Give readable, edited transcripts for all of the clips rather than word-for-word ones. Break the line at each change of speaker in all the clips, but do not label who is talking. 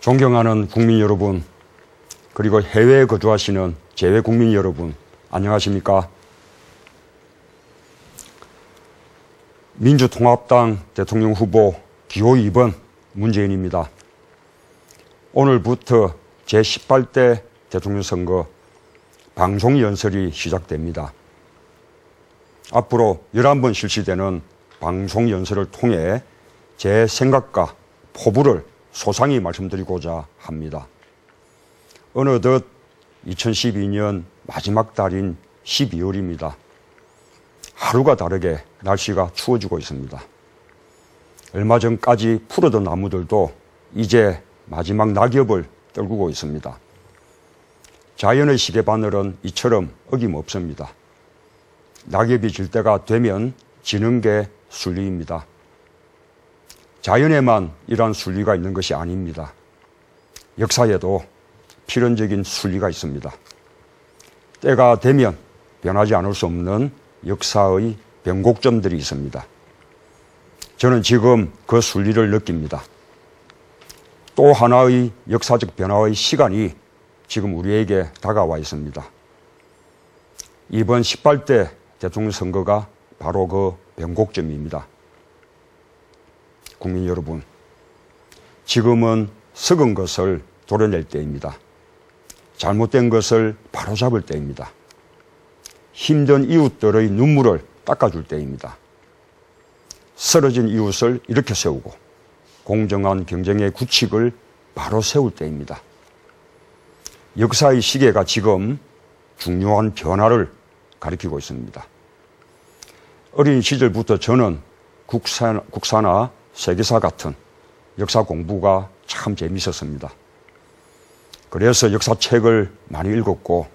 존경하는 국민 여러분, 그리고 해외에 거주하시는 재외 국민 여러분, 안녕하십니까? 민주통합당 대통령 후보 기호 2번 문재인입니다. 오늘부터 제18대 대통령 선거 방송연설이 시작됩니다. 앞으로 11번 실시되는 방송연설을 통해 제 생각과 포부를 소상히 말씀드리고자 합니다. 어느덧 2012년 마지막 달인 12월입니다. 하루가 다르게 날씨가 추워지고 있습니다. 얼마 전까지 푸르던 나무들도 이제 마지막 낙엽을 떨구고 있습니다. 자연의 시계바늘은 이처럼 어김없습니다. 낙엽이 질 때가 되면 지는 게 순리입니다. 자연에만 이러한 순리가 있는 것이 아닙니다. 역사에도 필연적인 순리가 있습니다. 때가 되면 변하지 않을 수 없는 역사의 변곡점들이 있습니다. 저는 지금 그 순리를 느낍니다. 또 하나의 역사적 변화의 시간이 지금 우리에게 다가와 있습니다. 이번 18대 대통령 선거가 바로 그 변곡점입니다. 국민 여러분, 지금은 썩은 것을 도려낼 때입니다. 잘못된 것을 바로잡을 때입니다. 힘든 이웃들의 눈물을 닦아줄 때입니다. 쓰러진 이웃을 일으켜 세우고 공정한 경쟁의 규칙을 바로 세울 때입니다. 역사의 시계가 지금 중요한 변화를 가리키고 있습니다. 어린 시절부터 저는 국사나 세계사 같은 역사 공부가 참 재미있었습니다. 그래서 역사책을 많이 읽었고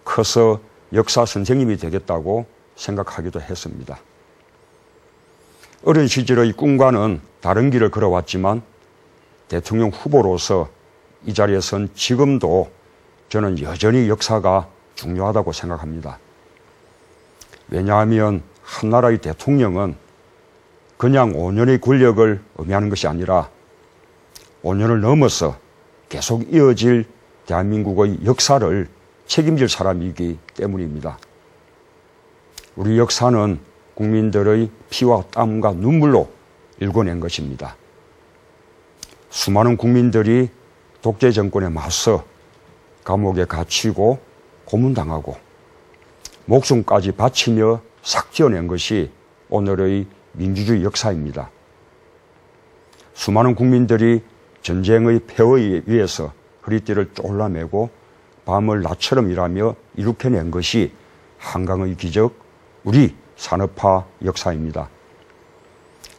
커서 역사 선생님이 되겠다고 생각하기도 했습니다. 어린 시절의 꿈과는 다른 길을 걸어왔지만 대통령 후보로서 이 자리에 선 지금도 저는 여전히 역사가 중요하다고 생각합니다. 왜냐하면 한 나라의 대통령은 그냥 5년의 권력을 의미하는 것이 아니라 5년을 넘어서 계속 이어질 대한민국의 역사를 책임질 사람이기 때문입니다. 우리 역사는 국민들의 피와 땀과 눈물로 일궈낸 것입니다. 수많은 국민들이 독재 정권에 맞서 감옥에 갇히고 고문당하고 목숨까지 바치며 삭제어낸 것이 오늘의 민주주의 역사입니다. 수많은 국민들이 전쟁의 폐허에 위해서 허리띠를 쫄라매고 밤을 낮처럼 일하며 이룩해낸 것이 한강의 기적, 우리 산업화 역사입니다.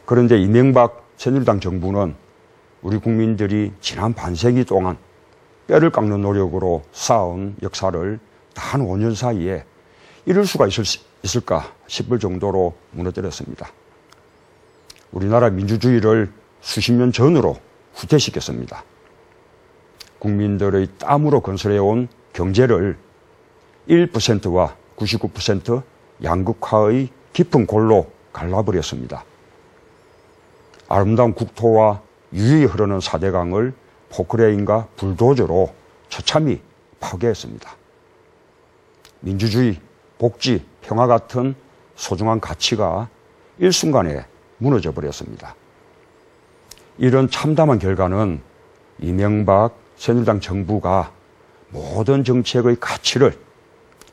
그런데 이명박 새누리당 정부는 우리 국민들이 지난 반세기 동안 뼈를 깎는 노력으로 쌓아온 역사를 단 5년 사이에 이럴 수가 있을까 싶을 정도로 무너뜨렸습니다. 우리나라 민주주의를 수십 년 전으로 후퇴시켰습니다. 국민들의 땀으로 건설해온 경제를 1%와 99% 양극화의 깊은 골로 갈라버렸습니다. 아름다운 국토와 유유히 흐르는 사대강을 포크레인과 불도저로 처참히 파괴했습니다. 민주주의, 복지, 평화 같은 소중한 가치가 일순간에 무너져 버렸습니다. 이런 참담한 결과는 이명박 새누리당 정부가 모든 정책의 가치를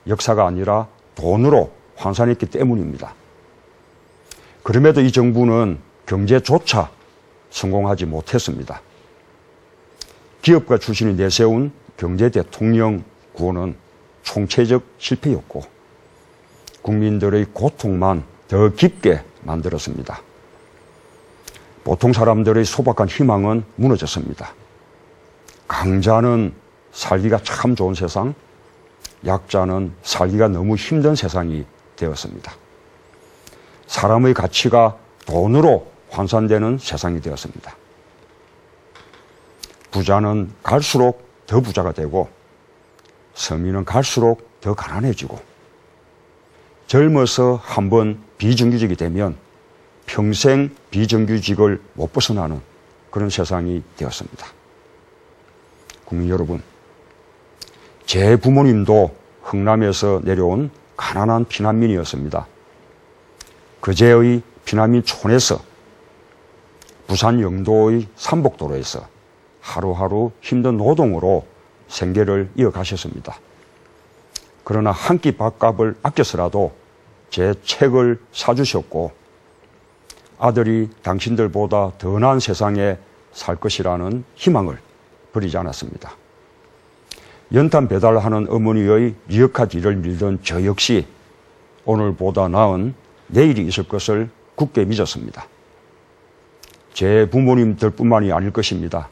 역사가 아니라 돈으로 환산했기 때문입니다. 그럼에도 이 정부는 경제조차 성공하지 못했습니다. 기업가 출신이 내세운 경제대통령 구호는 총체적 실패였고 국민들의 고통만 더 깊게 만들었습니다. 보통 사람들의 소박한 희망은 무너졌습니다. 강자는 살기가 참 좋은 세상, 약자는 살기가 너무 힘든 세상이 되었습니다. 사람의 가치가 돈으로 환산되는 세상이 되었습니다. 부자는 갈수록 더 부자가 되고 서민은 갈수록 더 가난해지고 젊어서 한번 비정규직이 되면 평생 비정규직을 못 벗어나는 그런 세상이 되었습니다. 국민 여러분, 제 부모님도 흥남에서 내려온 가난한 피난민이었습니다. 그제의 피난민촌에서 부산 영도의 삼복도로에서 하루하루 힘든 노동으로 생계를 이어가셨습니다. 그러나 한 끼 밥값을 아껴서라도 제 책을 사주셨고 아들이 당신들보다 더 나은 세상에 살 것이라는 희망을 버리지 않았습니다. 연탄 배달하는 어머니의 리어카 뒤를 밀던 저 역시 오늘보다 나은 내일이 있을 것을 굳게 믿었습니다. 제 부모님들뿐만이 아닐 것입니다.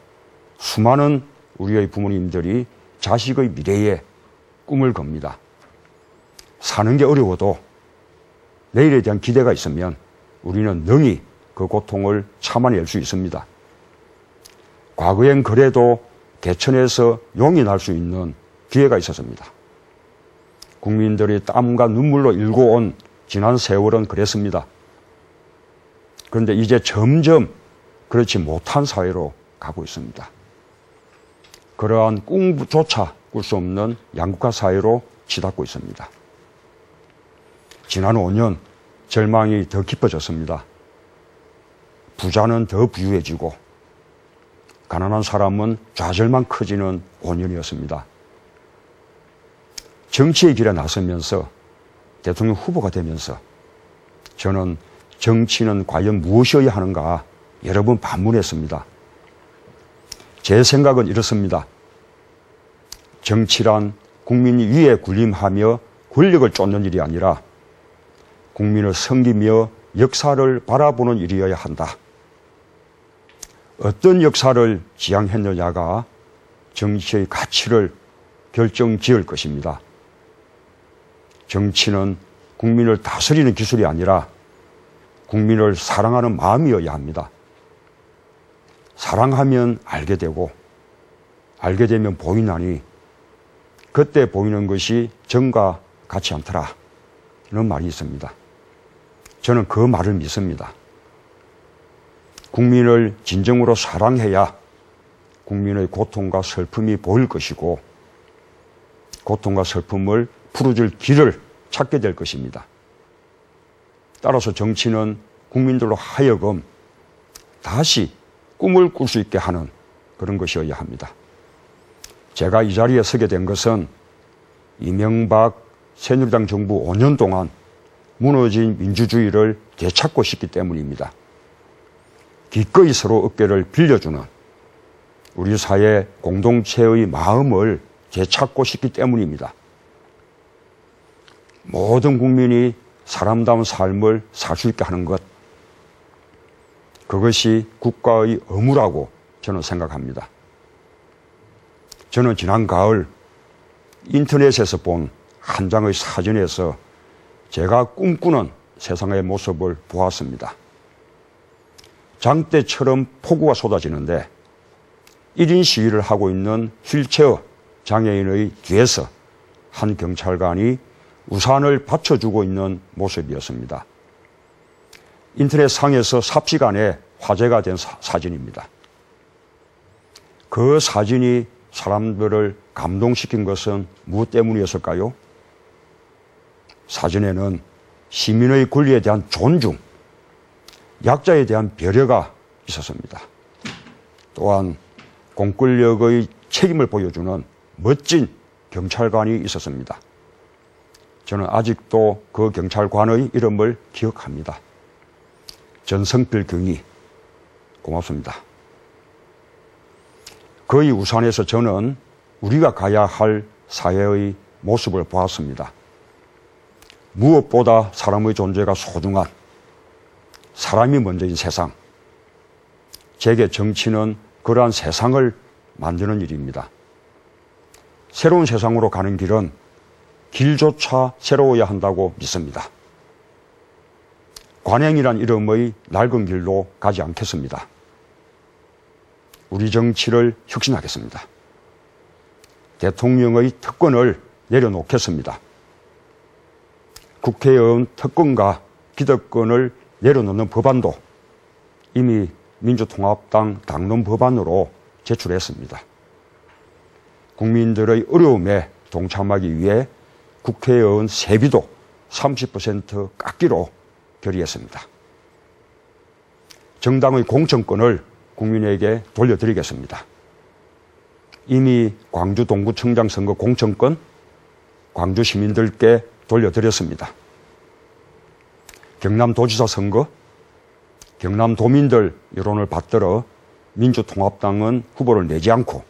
수많은 우리의 부모님들이 자식의 미래에 꿈을 겁니다. 사는 게 어려워도 내일에 대한 기대가 있으면 우리는 능히 그 고통을 참아낼 수 있습니다. 과거엔 그래도 개천에서 용이 날 수 있는 기회가 있었습니다. 국민들이 땀과 눈물로 일궈온 지난 세월은 그랬습니다. 그런데 이제 점점 그렇지 못한 사회로 가고 있습니다. 그러한 꿈조차 꿀 수 없는 양극화 사회로 치닫고 있습니다. 지난 5년 절망이 더 깊어졌습니다. 부자는 더 부유해지고 가난한 사람은 좌절만 커지는 5년이었습니다. 정치의 길에 나서면서 대통령 후보가 되면서 저는 정치는 과연 무엇이어야 하는가 여러 번 반문했습니다. 제 생각은 이렇습니다. 정치란 국민이 위에 군림하며 권력을 쫓는 일이 아니라 국민을 섬기며 역사를 바라보는 일이어야 한다. 어떤 역사를 지향했느냐가 정치의 가치를 결정지을 것입니다. 정치는 국민을 다스리는 기술이 아니라 국민을 사랑하는 마음이어야 합니다. 사랑하면 알게 되고 알게 되면 보이나니 그때 보이는 것이 정과 같지 않더라는 말이 있습니다. 저는 그 말을 믿습니다. 국민을 진정으로 사랑해야 국민의 고통과 슬픔이 보일 것이고 고통과 슬픔을 풀어줄 길을 찾게 될 것입니다. 따라서 정치는 국민들로 하여금 다시 꿈을 꿀 수 있게 하는 그런 것이어야 합니다. 제가 이 자리에 서게 된 것은 이명박 새누리당 정부 5년 동안 무너진 민주주의를 되찾고 싶기 때문입니다. 기꺼이 서로 어깨를 빌려주는 우리 사회 공동체의 마음을 되찾고 싶기 때문입니다. 모든 국민이 사람다운 삶을 살 수 있게 하는 것, 그것이 국가의 의무라고 저는 생각합니다. 저는 지난 가을 인터넷에서 본 한 장의 사진에서 제가 꿈꾸는 세상의 모습을 보았습니다. 장대처럼 폭우가 쏟아지는데 1인 시위를 하고 있는 휠체어 장애인의 뒤에서 한 경찰관이 우산을 받쳐주고 있는 모습이었습니다. 인터넷 상에서 삽시간에 화제가 된 사진입니다. 그 사진이 사람들을 감동시킨 것은 무엇 때문이었을까요? 사진에는 시민의 권리에 대한 존중, 약자에 대한 배려가 있었습니다. 또한 공권력의 책임을 보여주는 멋진 경찰관이 있었습니다. 저는 아직도 그 경찰관의 이름을 기억합니다. 전성필 경위, 고맙습니다. 그의 우산에서 저는 우리가 가야 할 사회의 모습을 보았습니다. 무엇보다 사람의 존재가 소중한 사람이 먼저인 세상. 제게 정치는 그러한 세상을 만드는 일입니다. 새로운 세상으로 가는 길은 길조차 새로워야 한다고 믿습니다. 관행이란 이름의 낡은 길로 가지 않겠습니다. 우리 정치를 혁신하겠습니다. 대통령의 특권을 내려놓겠습니다. 국회의원 특권과 기득권을 내려놓는 법안도 이미 민주통합당 당론 법안으로 제출했습니다. 국민들의 어려움에 동참하기 위해 국회의원 세비도 30% 깎기로 결의했습니다. 정당의 공천권을 국민에게 돌려드리겠습니다. 이미 광주 동구청장 선거 공천권 광주 시민들께 돌려드렸습니다. 경남도지사 선거, 경남도민들 여론을 받들어 민주통합당은 후보를 내지 않고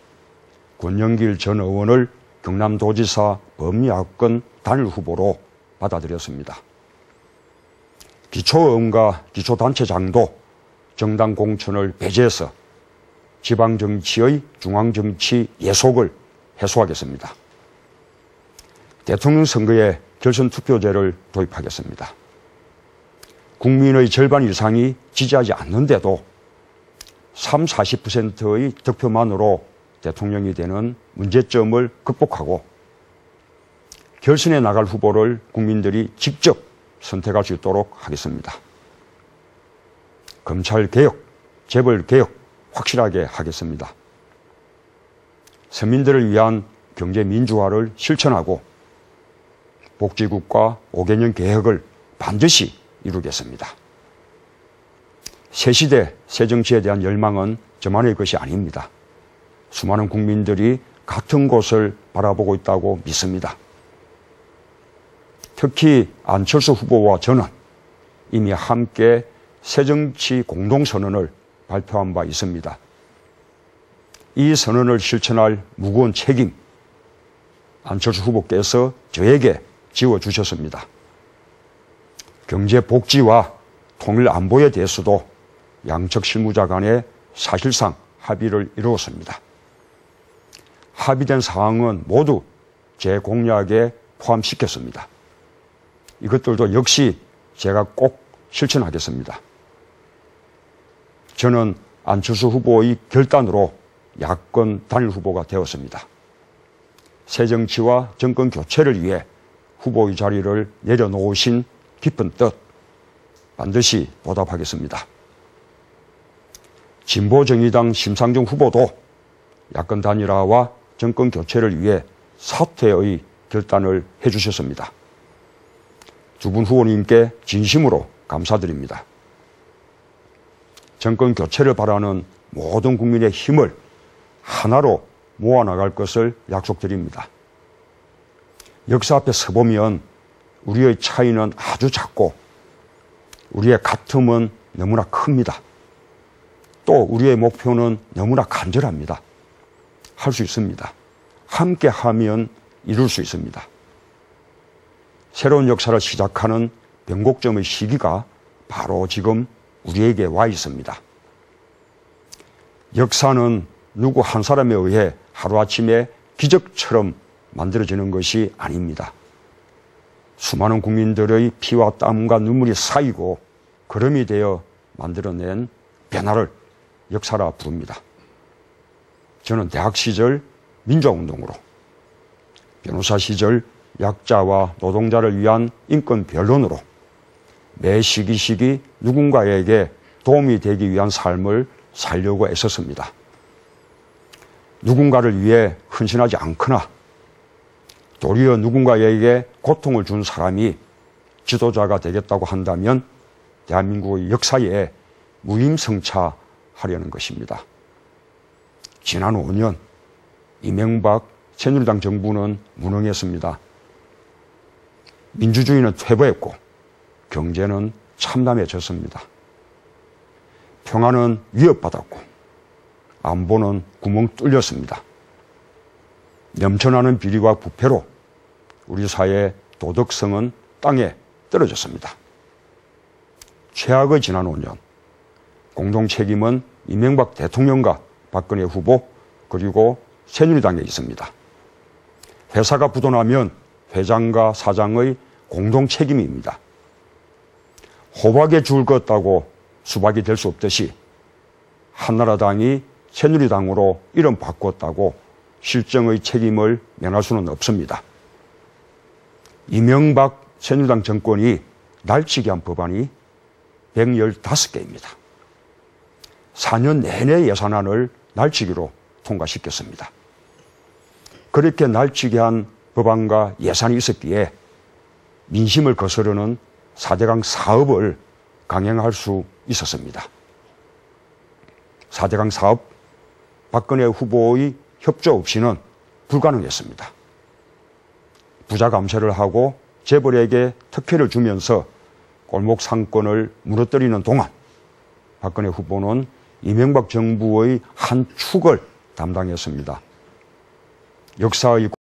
권영길 전 의원을 경남도지사 범야권 단일 후보로 받아들였습니다. 기초의원과 기초단체장도 정당 공천을 배제해서 지방정치의 중앙정치 예속을 해소하겠습니다. 대통령 선거에 결선투표제를 도입하겠습니다. 국민의 절반 이상이 지지하지 않는데도 30~40%의 득표만으로 대통령이 되는 문제점을 극복하고 결선에 나갈 후보를 국민들이 직접 선택할 수 있도록 하겠습니다. 검찰개혁, 재벌개혁 확실하게 하겠습니다. 서민들을 위한 경제민주화를 실천하고 복지국가 5개년 계획을 반드시 이루겠습니다. 새시대, 새정치에 대한 열망은 저만의 것이 아닙니다. 수많은 국민들이 같은 곳을 바라보고 있다고 믿습니다. 특히 안철수 후보와 저는 이미 함께 새정치 공동선언을 발표한 바 있습니다. 이 선언을 실천할 무거운 책임, 안철수 후보께서 저에게 지워주셨습니다. 경제 복지와 통일 안보에 대해서도 양측 실무자 간에 사실상 합의를 이루었습니다. 합의된 사항은 모두 제 공약에 포함시켰습니다. 이것들도 역시 제가 꼭 실천하겠습니다. 저는 안철수 후보의 결단으로 야권 단일 후보가 되었습니다. 새정치와 정권 교체를 위해 후보의 자리를 내려놓으신 깊은 뜻 반드시 보답하겠습니다. 진보정의당 심상정 후보도 야권 단일화와 정권 교체를 위해 사퇴의 결단을 해주셨습니다. 두 분 후보님께 진심으로 감사드립니다. 정권 교체를 바라는 모든 국민의 힘을 하나로 모아나갈 것을 약속드립니다. 역사 앞에 서보면 우리의 차이는 아주 작고 우리의 같음은 너무나 큽니다. 또 우리의 목표는 너무나 간절합니다. 할 수 있습니다. 함께 하면 이룰 수 있습니다. 새로운 역사를 시작하는 변곡점의 시기가 바로 지금 우리에게 와 있습니다. 역사는 누구 한 사람에 의해 하루아침에 기적처럼 만들어지는 것이 아닙니다. 수많은 국민들의 피와 땀과 눈물이 쌓이고 걸음이 되어 만들어낸 변화를 역사라 부릅니다. 저는 대학 시절 민주화운동으로, 변호사 시절 약자와 노동자를 위한 인권 변론으로 매 시기 누군가에게 도움이 되기 위한 삶을 살려고 애썼습니다. 누군가를 위해 헌신하지 않거나 도리어 누군가에게 고통을 준 사람이 지도자가 되겠다고 한다면 대한민국의 역사에 무임승차하려는 것입니다. 지난 5년 이명박 새누리당 정부는 무능했습니다. 민주주의는 퇴보했고 경제는 참담해졌습니다. 평화는 위협받았고 안보는 구멍 뚫렸습니다. 넘쳐나는 비리와 부패로 우리 사회의 도덕성은 땅에 떨어졌습니다. 최악의 지난 5년, 공동 책임은 이명박 대통령과 박근혜 후보 그리고 새누리당에 있습니다. 회사가 부도나면 회장과 사장의 공동 책임입니다. 호박에 줄 긋다고 수박이 될 수 없듯이 한나라당이 새누리당으로 이름 바꿨다고 실정의 책임을 면할 수는 없습니다. 이명박 새누리당 정권이 날치기 한 법안이 115개입니다. 4년 내내 예산안을 날치기로 통과시켰습니다. 그렇게 날치기 한 법안과 예산이 있었기에 민심을 거스르는 4대강 사업을 강행할 수 있었습니다. 4대강 사업, 박근혜 후보의 협조 없이는 불가능했습니다. 부자 감세를 하고 재벌에게 특혜를 주면서 골목 상권을 무너뜨리는 동안 박근혜 후보는 이명박 정부의 한 축을 담당했습니다. 역사의